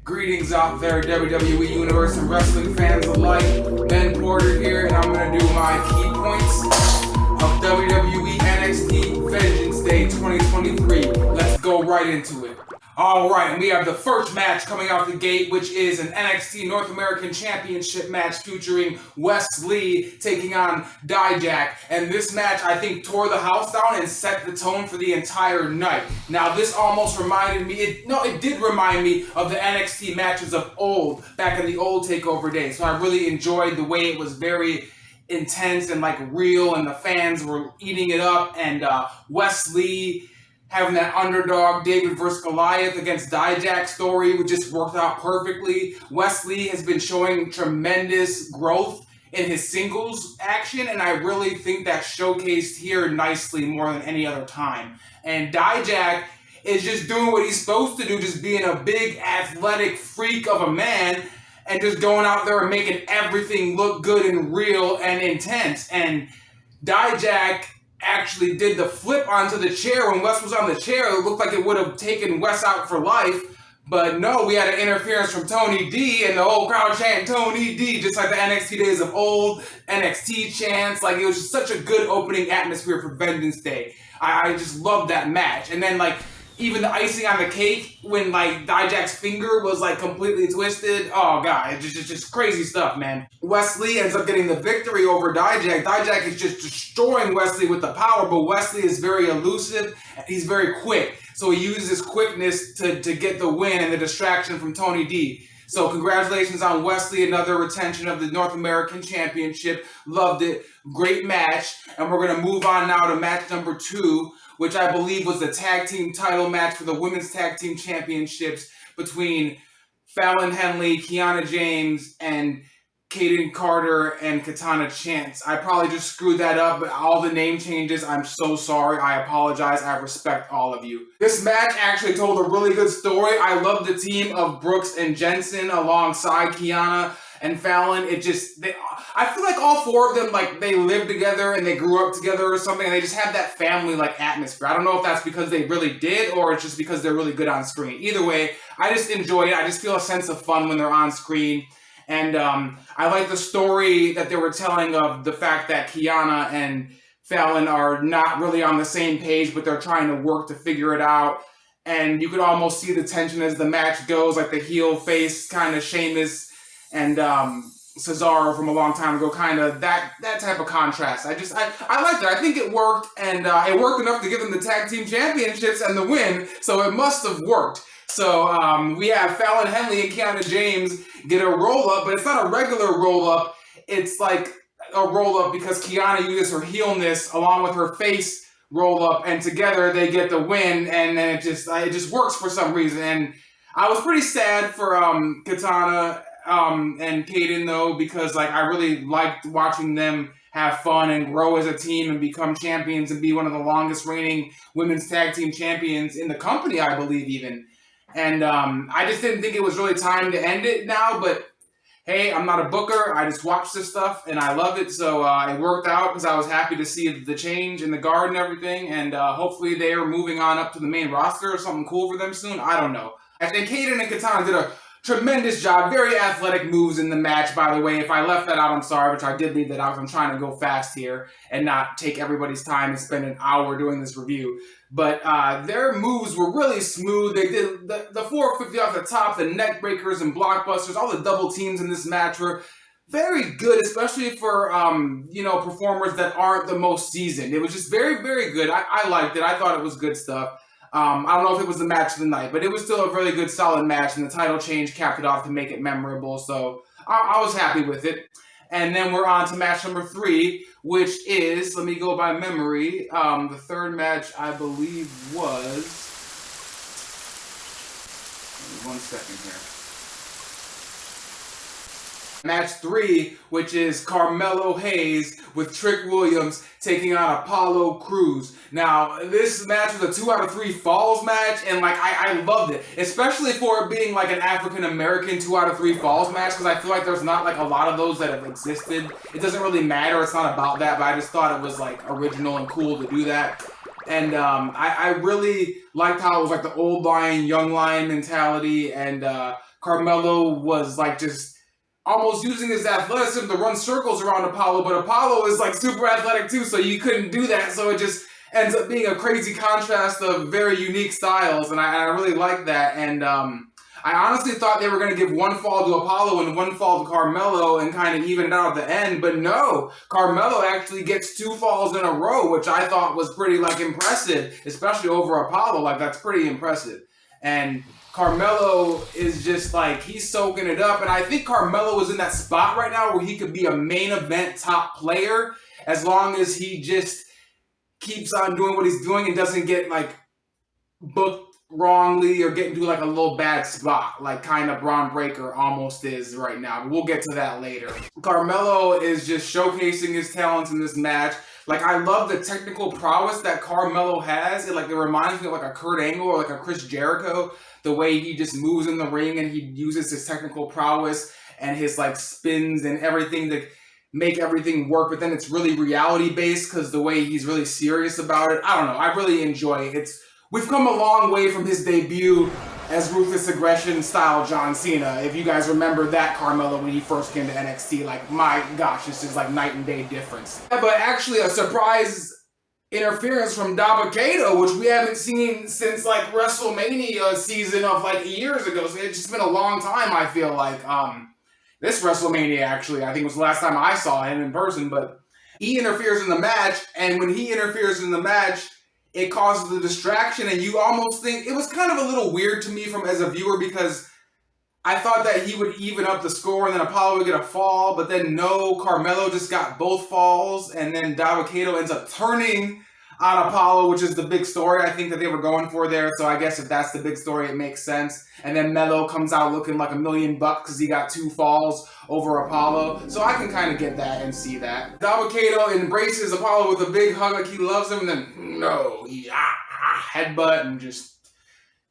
Greetings out there, WWE Universe and wrestling fans alike. Ben Porter here, and I'm going to do my key points of WWE NXT Vengeance Day 2023. Let's go right into it. Alright, and we have the first match coming out the gate, which is an NXT North American Championship match featuring Wes Lee taking on Dijak. And this match, I think, tore the house down and set the tone for the entire night. Now, this almost reminded me, it did remind me of the NXT matches of old, back in the old TakeOver days. So I really enjoyed the way it was very intense and like real, and the fans were eating it up, and Wes Lee having that underdog David vs. Goliath against Dijak story, which just worked out perfectly. Wes Lee has been showing tremendous growth in his singles action, and I really think that's showcased here nicely more than any other time. And Dijak is just doing what he's supposed to do, just being a big athletic freak of a man, and just going out there and making everything look good and real and intense. And Dijak actually did the flip onto the chair when Wes was on the chair. It looked like it would have taken Wes out for life, but no, we had an interference from Tony D, and the whole crowd chanting Tony D, just like the NXT days of old, NXT chants. Like, it was just such a good opening atmosphere for Vengeance Day. I just loved that match. And then, like, even the icing on the cake when, like, Dijak's finger was, like, completely twisted. Oh, God, it's just crazy stuff, man. Wes Lee ends up getting the victory over Dijak. Dijak is just destroying Wes Lee with the power, but Wes Lee is very elusive. He's very quick. So he uses his quickness to get the win and the distraction from Tony D. So congratulations on Wes Lee, another retention of the North American Championship. Loved it. Great match. And we're going to move on now to match number 2, which I believe was the tag team title match for the Women's Tag Team Championships between Fallon Henley, Kiana James, and Kaden Carter and Katana Chance. I probably just screwed that up, but all the name changes, I'm so sorry. I apologize. I respect all of you. This match actually told a really good story. I love the team of Brooks and Jensen alongside Kiana and Fallon. I feel like all four of them, like, they lived together and they grew up together or something, and they just have that family-like atmosphere. I don't know if that's because they really did, or it's just because they're really good on screen. Either way, I just enjoy it. I just feel a sense of fun when they're on screen. And I like the story that they were telling of the fact that Kiana and Fallon are not really on the same page, but they're trying to work to figure it out. And you could almost see the tension as the match goes, like the heel face kind of Sheamus and Cesaro from a long time ago, kind of that type of contrast. I liked it. I think it worked, and it worked enough to give them the tag team championships and the win, so it must have worked. So we have Fallon Henley and Kiana James get a roll-up, but it's not a regular roll-up. It's like a roll-up because Kiana uses her heelness along with her face roll-up, and together they get the win, and then it just works for some reason. And I was pretty sad for Katana and Kaden, though, because, like, I really liked watching them have fun and grow as a team and become champions and be one of the longest reigning women's tag team champions in the company, I believe, even. And I just didn't think it was really time to end it now, but hey, I'm not a booker. I just watch this stuff and I love it. So it worked out because I was happy to see the change in the guard and everything. And hopefully they are moving on up to the main roster or something cool for them soon. I don't know. I think Kaden and Katana did a tremendous job. Very athletic moves in the match, by the way. If I left that out, I'm sorry, which I did leave that out. I'm trying to go fast here and not take everybody's time and spend an hour doing this review. But their moves were really smooth. They did the 450 off the top, the neck breakers and blockbusters. All the double teams in this match were very good, especially for performers that aren't the most seasoned. It was just very, very good. I liked it. I thought it was good stuff. I don't know if it was the match of the night, but it was still a really good, solid match, and the title change capped it off to make it memorable. So I was happy with it. And then we're on to match number 3, which is, let me go by memory, the third match I believe was, one second here. Match 3, which is Carmelo Hayes with Trick Williams taking on Apollo Crews. Now, this match was a 2 out of 3 falls match, and like I loved it, especially for it being like an African American 2 out of 3 falls match, because I feel like there's not like a lot of those that have existed. It doesn't really matter. It's not about that, but I just thought it was like original and cool to do that. And I really liked how it was like the old lion, young lion mentality, and Carmelo was like just almost using his athleticism to run circles around Apollo, but Apollo is like super athletic too, so you couldn't do that. So it just ends up being a crazy contrast of very unique styles, and I really like that. And I honestly thought they were going to give one fall to Apollo and one fall to Carmelo and kind of even it out at the end, but no, Carmelo actually gets 2 falls in a row, which I thought was pretty like impressive, especially over Apollo. Like that's pretty impressive. And Carmelo is just like, he's soaking it up, and I think Carmelo is in that spot right now where he could be a main event top player as long as he just keeps on doing what he's doing and doesn't get like booked wrongly or get into like a little bad spot, like kind of Braun Breaker almost is right now. But we'll get to that later. Carmelo is just showcasing his talents in this match. Like, I love the technical prowess that Carmelo has. It reminds me of like a Kurt Angle or like a Chris Jericho. The way he just moves in the ring and he uses his technical prowess and his like spins and everything to make everything work. But then it's really reality based because the way he's really serious about it. I don't know. I really enjoy it. We've come a long way from his debut as Ruthless Aggression style John Cena. If you guys remember that Carmelo when he first came to NXT, like, my gosh, it's just like night and day difference. But actually a surprise interference from Dabba-Kato, which we haven't seen since like WrestleMania season of like years ago. So it's just been a long time, I feel like. This WrestleMania, actually, I think was the last time I saw him in person, but he interferes in the match, and when he interferes in the match, it causes a distraction, and you almost think, it was kind of a little weird to me as a viewer, because I thought that he would even up the score and then Apollo would get a fall, but then no, Carmelo just got both falls, and then Dabba-Kato ends up turning on Apollo, which is the big story I think that they were going for there. So I guess if that's the big story, it makes sense. And then Melo comes out looking like $1 million because he got 2 falls over Apollo. So I can kind of get that and see that. Dabba-Kato embraces Apollo with a big hug like he loves him, and then no, he headbutt and just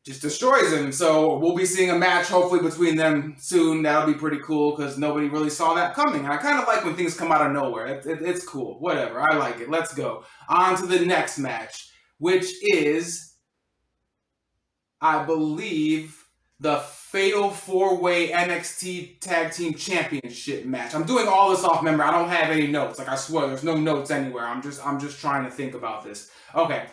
destroys him. So we'll be seeing a match hopefully between them soon. That'll be pretty cool because nobody really saw that coming. And I kind of like when things come out of nowhere. It's cool. Whatever. I like it. Let's go. On to the next match, which is, I believe, the Fatal 4-Way NXT Tag Team Championship match. I'm doing all this off memory. I don't have any notes. Like, I swear, there's no notes anywhere. I'm just trying to think about this. Okay.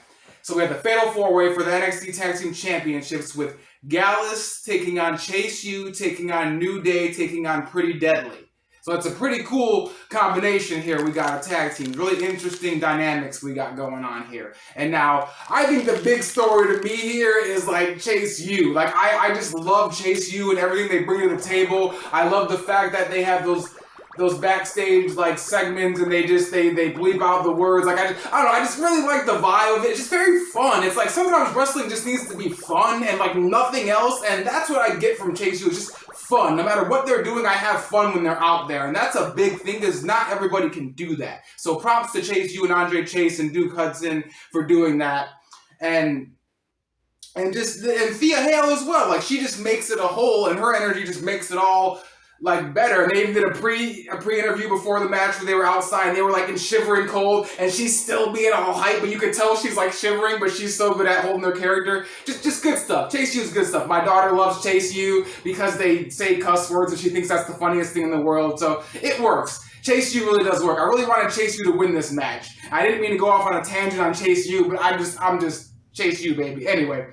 So we have the Fatal 4-Way for the NXT Tag Team Championships with Gallus taking on Chase U, taking on New Day, taking on Pretty Deadly. So it's a pretty cool combination here. We got a tag team. Really interesting dynamics we got going on here. And now, I think the big story to me here is like Chase U. Like, I just love Chase U and everything they bring to the table. I love the fact that they have those backstage like segments and they bleep out the words. Like, I don't know, I just really like the vibe of it. It's just very fun. It's like sometimes wrestling just needs to be fun and like nothing else, and that's what I get from Chase U. It's just fun. No matter what they're doing, I have fun when they're out there, and that's a big thing because not everybody can do that. So props to Chase U and Andre Chase and Duke Hudson for doing that. And Thea Hale as well. Like, she just makes it a whole, and her energy just makes it all like better. And they even did a pre-interview before the match where they were outside and they were like in shivering cold, and she's still being all hype, but you could tell she's like shivering, but she's so good at holding her character. Just good stuff. Chase U is good stuff. My daughter loves Chase U because they say cuss words and she thinks that's the funniest thing in the world. So it works. Chase U really does work. I really wanted Chase U to win this match. I didn't mean to go off on a tangent on Chase U, but I'm just Chase U, baby. Anyway.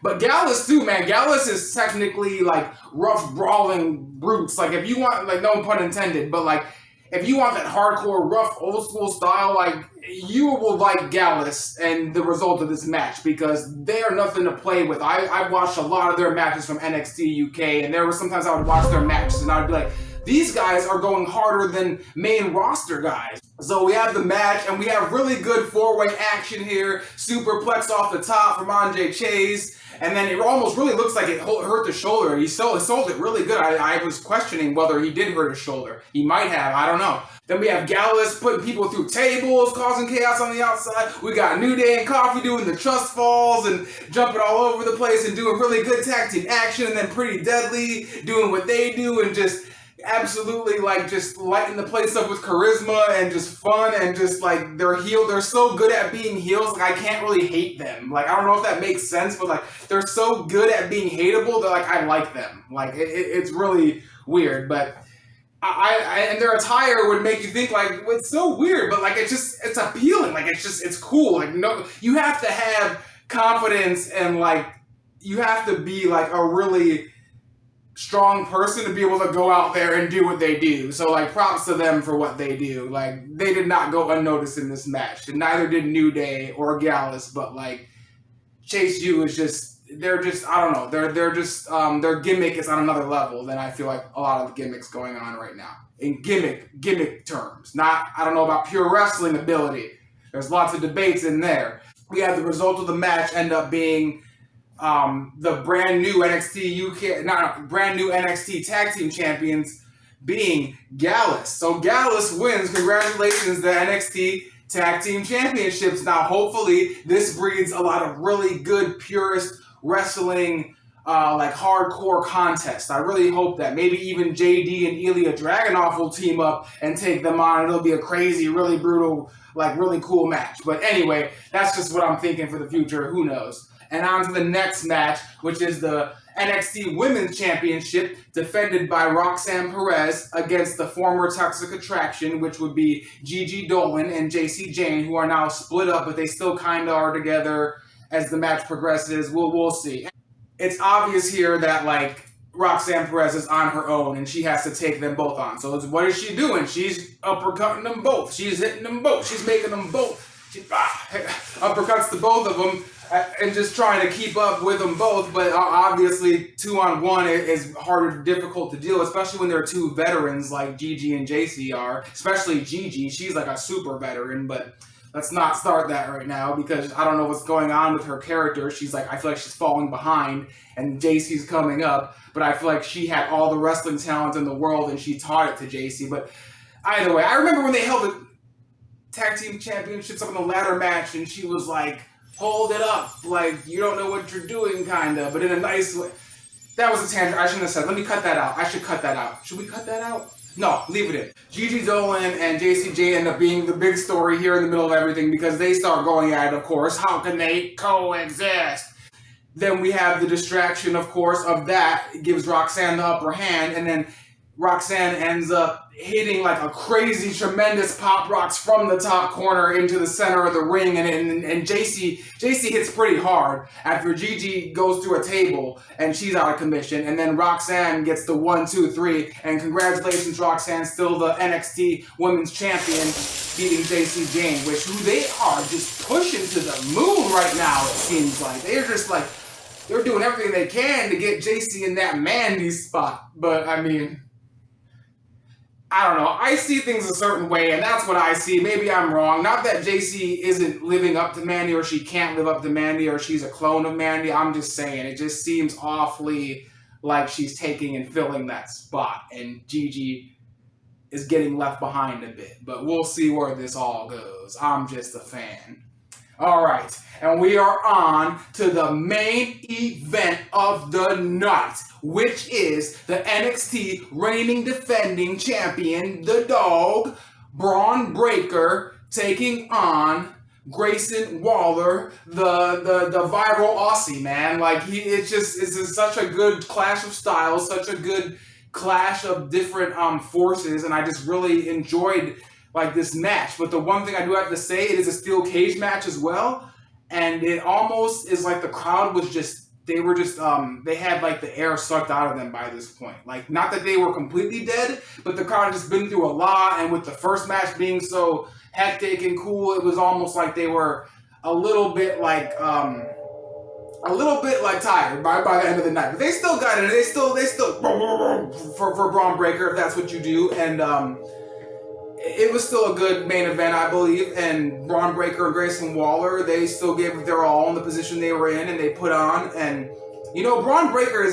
But Gallus too, man. Gallus is technically like rough, brawling brutes. Like, if you want, like, no pun intended, but like, if you want that hardcore, rough, old school style, like, you will like Gallus and the result of this match because they are nothing to play with. I've watched a lot of their matches from NXT UK, and there were sometimes I would watch their matches and I'd be like, these guys are going harder than main roster guys. So we have the match, and we have really good 4-way action here. Superplex off the top from Andre Chase. And then it almost really looks like it hurt the shoulder. He sold it really good. I was questioning whether he did hurt his shoulder. He might have. I don't know. Then we have Gallus putting people through tables, causing chaos on the outside. We got New Day and Coffee doing the trust falls and jumping all over the place and doing really good tag team action. And then Pretty Deadly doing what they do and just absolutely like just lighting the place up with charisma and just fun and just like they're so good at being heels, like I can't really hate them. Like I don't know if that makes sense, but like they're so good at being hateable that like I like them. Like it's really weird, but and their attire would make you think like it's so weird, but like it's appealing. Like it's cool. Like no, you have to have confidence and like you have to be like a really strong person to be able to go out there and do what they do. So like props to them for what they do. Like they did not go unnoticed in this match. And neither did New Day or Gallus, but like Chase U is just they're just I don't know. They're just their gimmick is on another level than I feel like a lot of the gimmicks going on right now. In gimmick terms. Not I don't know about pure wrestling ability. There's lots of debates in there. We have the result of the match end up being the brand new brand new NXT Tag Team Champions being Gallus. So Gallus wins. Congratulations, the NXT Tag Team Championships. Now, hopefully, this breeds a lot of really good purist wrestling, like hardcore contests. I really hope that maybe even JD and Ilya Dragunov will team up and take them on. And it'll be a crazy, really brutal, like really cool match. But anyway, that's just what I'm thinking for the future. Who knows? And on to the next match, which is the NXT Women's Championship, defended by Roxanne Perez against the former Toxic Attraction, which would be Gigi Dolan and JC Jane, who are now split up, but they still kind of are together as the match progresses. We'll see. It's obvious here that, like, Roxanne Perez is on her own, and she has to take them both on. So what is she doing? She's uppercutting them both. She's hitting them both. She's making them both. She uppercuts to both of them. And just trying to keep up with them both, but obviously 2-on-1 is harder, difficult to deal, especially when there are two veterans like Gigi and JC are. Especially Gigi, she's like a super veteran, but let's not start that right now because I don't know what's going on with her character. She's like, I feel like she's falling behind, and JC's coming up, but I feel like she had all the wrestling talent in the world and she taught it to JC. But either way, I remember when they held the tag team championships up in the ladder match, and she was like, hold it up, like you don't know what you're doing, kinda, but in a nice way. That was a tangent. I shouldn't have said. Let me cut that out. I should cut that out. Should we cut that out? No, leave it in. Gigi Dolan and JCJ end up being the big story here in the middle of everything because they start going at it, of course. How can they coexist? Then we have the distraction, of course, of that. It gives Roxanne the upper hand, and then Roxanne ends up hitting like a crazy, tremendous pop rocks from the top corner into the center of the ring, and JC hits pretty hard after Gigi goes through a table and she's out of commission, and then Roxanne gets the 1, 2, 3, and congratulations, Roxanne, still the NXT Women's Champion, beating JC Jane, who they are just pushing to the moon right now. It seems like they're just like they're doing everything they can to get JC in that Mandy spot, but I mean, I don't know. I see things a certain way, and that's what I see. Maybe I'm wrong. Not that JC isn't living up to Mandy, or she can't live up to Mandy, or she's a clone of Mandy. I'm just saying. It just seems awfully like she's taking and filling that spot, and Gigi is getting left behind a bit. But we'll see where this all goes. I'm just a fan. All right, and we are on to the main event of the night, which is the NXT reigning defending champion, the Dog, Braun Breaker, taking on Grayson Waller, the viral Aussie, man. Like it's such a good clash of styles, such a good clash of different forces, and I just really enjoyed like this match. But the one thing I do have to say, it is a steel cage match as well, and it almost is like the crowd was just, they had like the air sucked out of them by this point. Like, not that they were completely dead, but the crowd had just been through a lot, and with the first match being so hectic and cool, it was almost like they were a little bit like tired by the end of the night. But they still got it. They still for Braun Breaker, if that's what you do, and it was still a good main event, I believe, and Braun Breaker and Grayson Waller, they still gave their all in the position they were in, and they put on, and, you know, Braun Breaker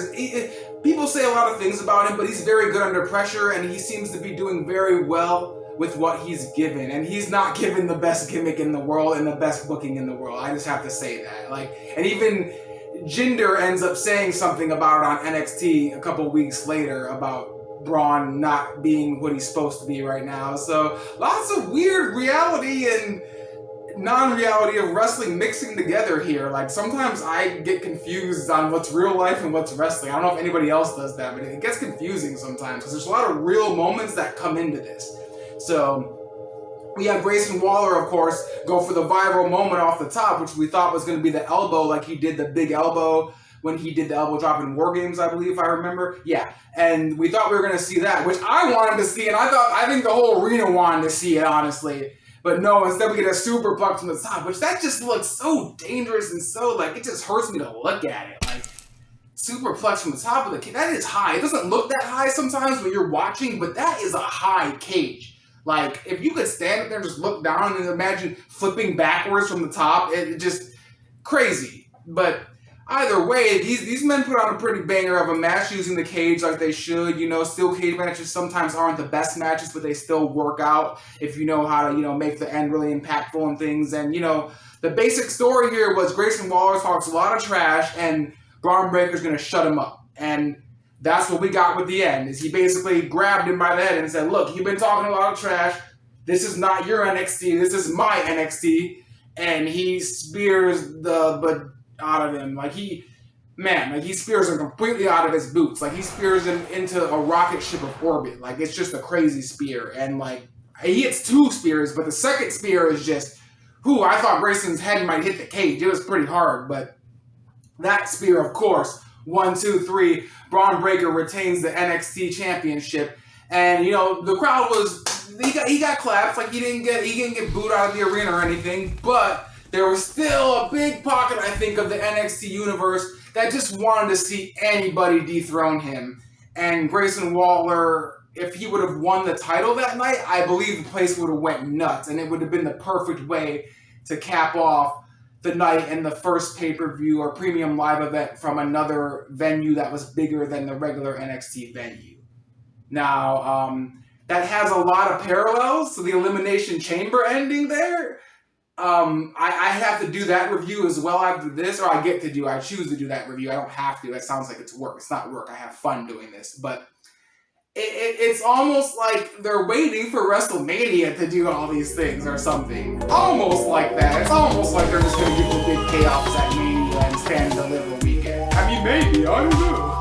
people say a lot of things about him, but he's very good under pressure, and he seems to be doing very well with what he's given, and he's not given the best gimmick in the world and the best booking in the world. I just have to say that. Like, and even Jinder ends up saying something about it on NXT a couple weeks later about Braun not being what he's supposed to be right now. So lots of weird reality and non-reality of wrestling mixing together here. Like sometimes I get confused on what's real life and what's wrestling. I don't know if anybody else does that, but it gets confusing sometimes because there's a lot of real moments that come into this. So we have Grayson Waller, of course, go for the viral moment off the top, which we thought was going to be the elbow, like he did the big elbow when he did the elbow drop in War Games, I believe, if I remember. Yeah, and we thought we were going to see that, which I wanted to see, and I think the whole arena wanted to see it, honestly. But no, instead we get a superplex from the top, which that just looks so dangerous and so, like, it just hurts me to look at it. Like, superplex from the top of the cage, that is high. It doesn't look that high sometimes when you're watching, but that is a high cage. Like, if you could stand up there and just look down and imagine flipping backwards from the top, it just crazy. But either way, these men put on a pretty banger of a match using the cage like they should. You know, steel cage matches sometimes aren't the best matches, but they still work out if you know how to, you know, make the end really impactful and things. And, you know, the basic story here was Grayson Waller talks a lot of trash and Braun Breaker's going to shut him up. And that's what we got with the end, is he basically grabbed him by the head and said, look, you've been talking a lot of trash. This is not your NXT. This is my NXT. And he spears the out of him. Like he spears him completely out of his boots. Like he spears him into a rocket ship of orbit. Like it's just a crazy spear. And like he hits 2 spears, but the second spear is just, I thought Grayson's head might hit the cage. It was pretty hard, but that spear, of course, 1, 2, 3, Braun Breaker retains the NXT championship. And you know, the crowd he got claps. Like he didn't get booed out of the arena or anything, but there was still a big pocket, I think, of the NXT universe that just wanted to see anybody dethrone him. And Grayson Waller, if he would have won the title that night, I believe the place would have went nuts, and it would have been the perfect way to cap off the night and the first pay-per-view or premium live event from another venue that was bigger than the regular NXT venue. Now, that has a lot of parallels to the Elimination Chamber ending there. I have to do that review as well after this, or I choose to do that review. I don't have to. That sounds like it's work. It's not work. I have fun doing this. But it's almost like they're waiting for WrestleMania to do all these things or something. Almost like that. It's almost like they're just going to give the big chaos at Mania and Stand and Deliver weekend. I mean, maybe. I don't know.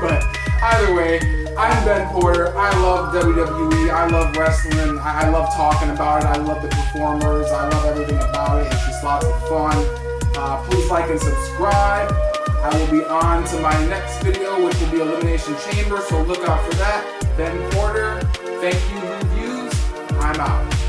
But either way, I'm Ben Porter. I love WWE. I love wrestling. I love talking about it. I love the performers. I love everything about it. It's just lots of fun. Please like and subscribe. I will be on to my next video, which will be Elimination Chamber, so look out for that. Ben Porter, thank you, reviews. I'm out.